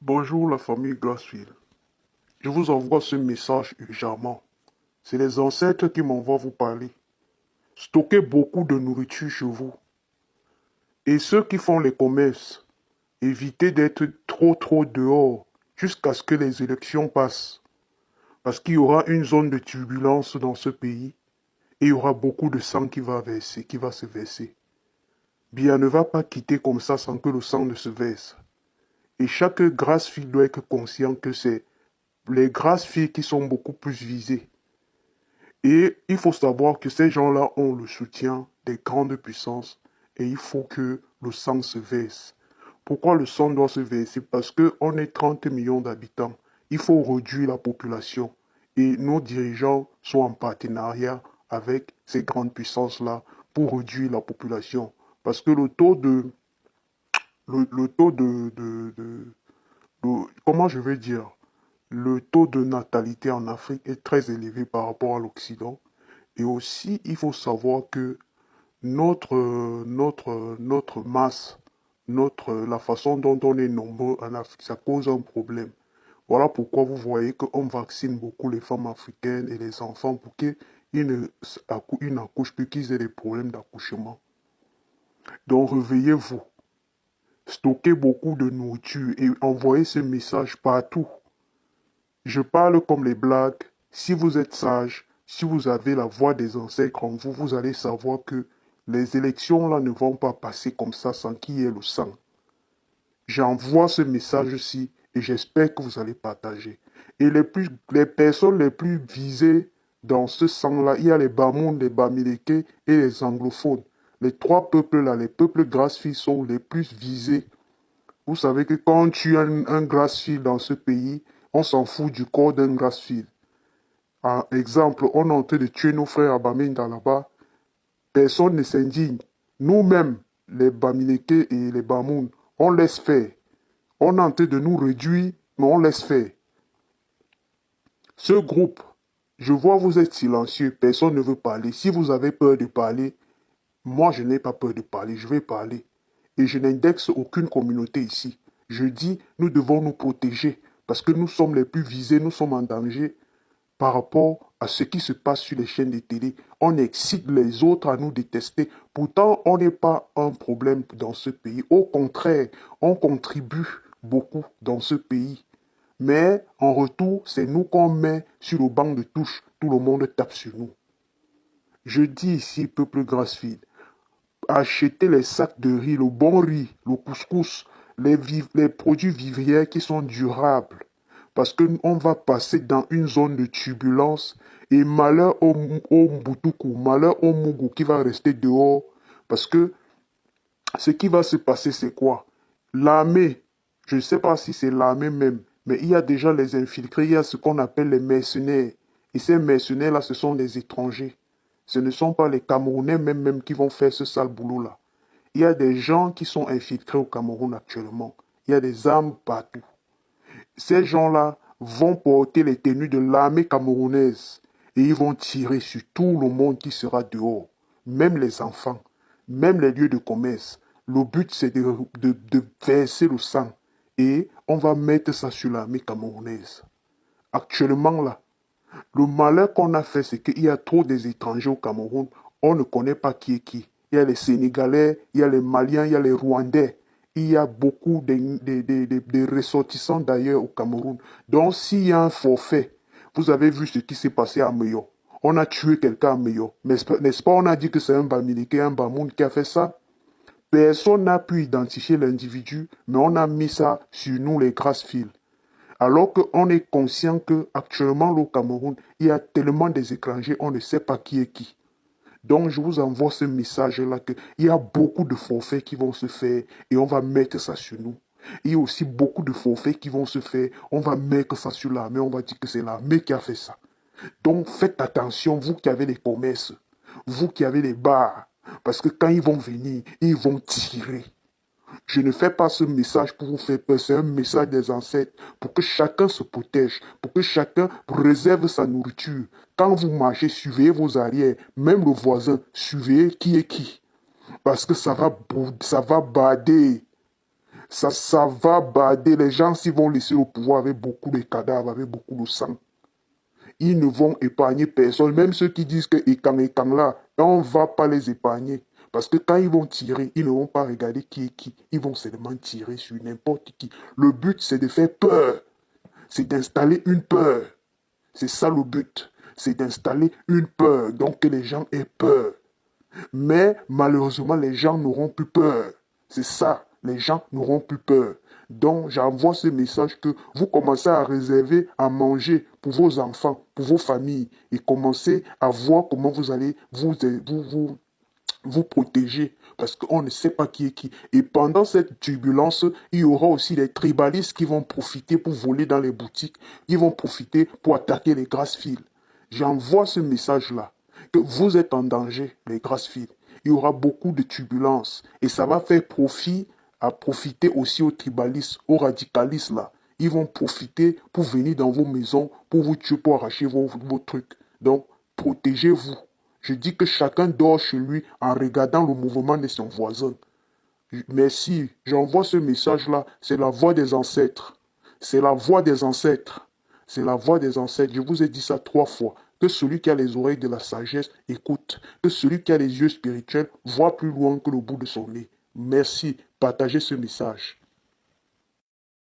Bonjour la famille Glassfield. Je vous envoie ce message urgemment. C'est les ancêtres qui m'envoient vous parler. Stockez beaucoup de nourriture chez vous. Et ceux qui font les commerces, évitez d'être trop dehors jusqu'à ce que les élections passent. Parce qu'il y aura une zone de turbulence dans ce pays et il y aura beaucoup de sang qui va se verser. Bien ne va pas quitter comme ça sans que le sang ne se verse. Et chaque grasse fille doit être conscient que c'est les grasses filles qui sont beaucoup plus visées. Et il faut savoir que ces gens-là ont le soutien des grandes puissances et il faut que le sang se verse. Pourquoi le sang doit se verser? Parce qu'on est 30 millions d'habitants. Il faut réduire la population. Et nos dirigeants sont en partenariat avec ces grandes puissances-là pour réduire la population. Parce que le taux comment je vais dire, le taux de natalité en Afrique est très élevé par rapport à l'Occident. Et aussi, il faut savoir que notre masse, la façon dont on est nombreux en Afrique, ça cause un problème. Voilà pourquoi vous voyez qu'on vaccine beaucoup les femmes africaines et les enfants pour qu'ils n'accouchent plus, qu'ils aient des problèmes d'accouchement. Donc réveillez-vous, stockez beaucoup de nourriture et envoyez ce message partout. Je parle comme les blagues. Si vous êtes sage, si vous avez la voix des ancêtres en vous, vous allez savoir que les élections là ne vont pas passer comme ça sans qu'il y ait le sang. J'envoie ce message-ci et j'espère que vous allez partager. Et les personnes les plus visées dans ce sang-là, il y a les Bamoun, les Bamileke et les anglophones. Les trois peuples-là, les peuples grasse-fils sont les plus visés. Vous savez que quand tu as un grasse-fil dans ce pays, on s'en fout du corps d'un grasse-fil. Par exemple, on est en train de tuer nos frères à Bamenda là-bas. Personne ne s'indigne. Nous-mêmes, les Bamileke et les Bamoun, on laisse faire. On est en train de nous réduire, mais on laisse faire. Ce groupe, je vois vous êtes silencieux, personne ne veut parler. Si vous avez peur de parler, moi je n'ai pas peur de parler, je vais parler. Et je n'indexe aucune communauté ici. Je dis, nous devons nous protéger parce que nous sommes les plus visés, nous sommes en danger par rapport à ce qui se passe sur les chaînes de télé. On excite les autres à nous détester. Pourtant, on n'est pas un problème dans ce pays. Au contraire, on contribue beaucoup dans ce pays. Mais en retour, c'est nous qu'on met sur le banc de touche. Tout le monde tape sur nous. Je dis ici, peuple Grassfield, achetez les sacs de riz, le bon riz, le couscous, les produits vivriers qui sont durables. Parce qu'on va passer dans une zone de turbulence et malheur au Mbutuku, malheur au Mougou qui va rester dehors. Parce que ce qui va se passer, c'est quoi? L'armée, je ne sais pas si c'est l'armée même, mais il y a déjà les infiltrés, il y a ce qu'on appelle les mercenaires. Et ces mercenaires-là, ce sont les étrangers. Ce ne sont pas les Camerounais même qui vont faire ce sale boulot-là. Il y a des gens qui sont infiltrés au Cameroun actuellement. Il y a des armes partout. Ces gens-là vont porter les tenues de l'armée camerounaise et ils vont tirer sur tout le monde qui sera dehors, même les enfants, même les lieux de commerce. Le but, c'est de verser le sang et on va mettre ça sur l'armée camerounaise. Actuellement, là, le malheur qu'on a fait, c'est qu'il y a trop des étrangers au Cameroun. On ne connaît pas qui est qui. Il y a les Sénégalais, il y a les Maliens, il y a les Rwandais. Il y a beaucoup de ressortissants d'ailleurs au Cameroun. Donc, s'il y a un forfait, vous avez vu ce qui s'est passé à Meyo. On a tué quelqu'un à Meyo. N'est-ce pas, on a dit que c'est un Bamileke, un Bamoun qui a fait ça? Personne n'a pu identifier l'individu, mais on a mis ça sur nous, les grasses fils. Alors qu'on est conscient qu'actuellement, au Cameroun, il y a tellement des étrangers, on ne sait pas qui est qui. Donc, je vous envoie ce message-là qu'il y a beaucoup de forfaits qui vont se faire et on va mettre ça sur nous. Il y a aussi beaucoup de forfaits qui vont se faire, on va mettre ça sur l'armée, on va dire que c'est l'armée qui a fait ça. Donc, faites attention, vous qui avez les commerces, vous qui avez les bars, parce que quand ils vont venir, ils vont tirer. Je ne fais pas ce message pour vous faire peur, c'est un message des ancêtres, pour que chacun se protège, pour que chacun réserve sa nourriture. Quand vous marchez, surveillez vos arrières, même le voisin, surveillez qui est qui. Parce que ça va bader. Ça va bader. Les gens, s'ils vont laisser le pouvoir avec beaucoup de cadavres, avec beaucoup de sang, ils ne vont épargner personne. Même ceux qui disent que Ekan là, on ne va pas les épargner. Parce que quand ils vont tirer, ils ne vont pas regarder qui est qui. Ils vont seulement tirer sur n'importe qui. Le but, c'est de faire peur. C'est d'installer une peur. C'est ça le but. C'est d'installer une peur. Donc que les gens aient peur. Mais malheureusement, les gens n'auront plus peur. C'est ça. Les gens n'auront plus peur. Donc, j'envoie ce message que vous commencez à réserver à manger pour vos enfants, pour vos familles, et commencez à voir comment vous allez vous protéger, parce qu'on ne sait pas qui est qui. Et pendant cette turbulence, il y aura aussi des tribalistes qui vont profiter pour voler dans les boutiques, ils vont profiter pour attaquer les grasse-files. J'envoie ce message-là, que vous êtes en danger, les grasse-files. Il y aura beaucoup de turbulences, et ça va faire profiter aussi aux tribalistes, aux radicalistes là. Ils vont profiter pour venir dans vos maisons, pour vous tuer, pour arracher vos trucs. Donc, protégez-vous. Je dis que chacun dort chez lui en regardant le mouvement de son voisin. Merci, j'envoie ce message-là. C'est la voix des ancêtres. C'est la voix des ancêtres. C'est la voix des ancêtres. Je vous ai dit ça 3 fois. Que celui qui a les oreilles de la sagesse écoute. Que celui qui a les yeux spirituels voit plus loin que le bout de son nez. Merci. Partagez ce message.